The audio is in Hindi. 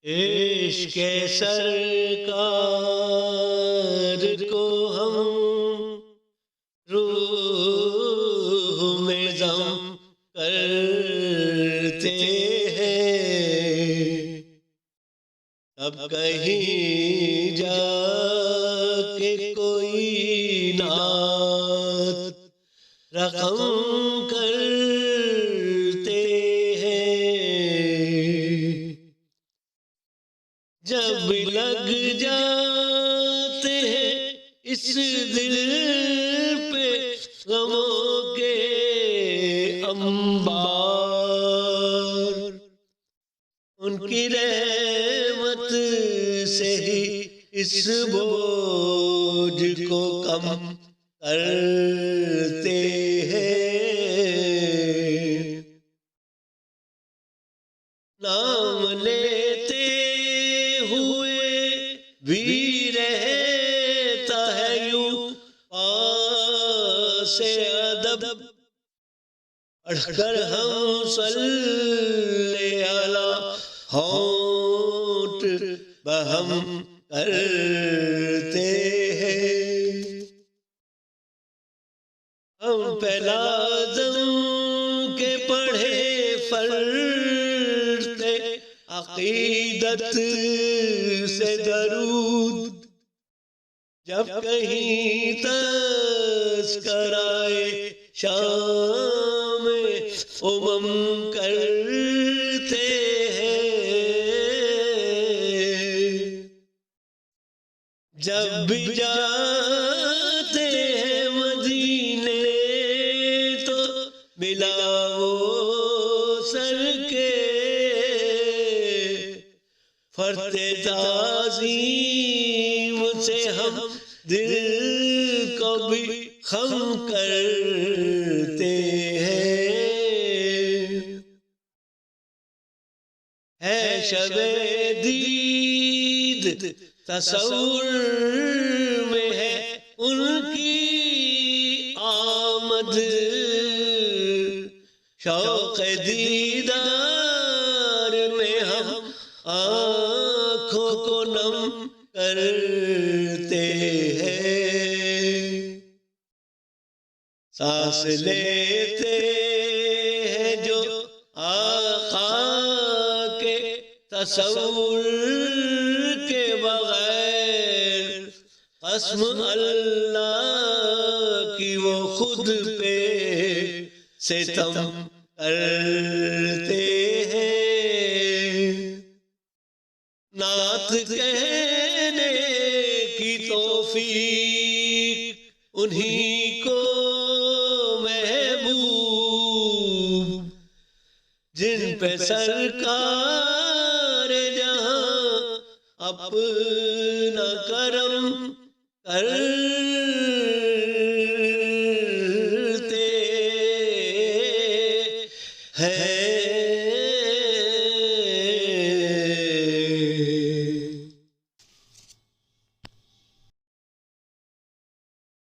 इश्क़ सरकार को हम रूह में ज़म करते हैं। अब कहीं जाके कोई नात रक़म करते हैं। जब लग जाते हैं इस दिल पे गमों के अंबार, उनकी रहमत से ही इस बोझ को कम करते हैं। नाम लेते हुए भी रहता है यूं पासे अदब, पढ़कर हम सल्ले अला होंठ बहम करते हैं। हम पहला ज़म के पढ़े फर्ज़ अक़ीदत से दरूद, जब कहीं तज़किराए शाम उमम करते हैं। जब भी जाते हैं मदीने तो मिला वो सर के फर्ते ताज़ीम से हम दिल को भी खम करते हैं। है शबे दीद तसव्वुर में है उनकी आमद, शौक़ दीदार में हम आँखों को नम करते हैं। सांस लेते हैं जो आका के तसव्वुर के बगैर, कसम अल्लाह की वो खुद पे सितम करते हैं। नात कहने की तौफीक उन्हीं को महबूब, जिन पे सरकार जहां अपना करम करते हैं।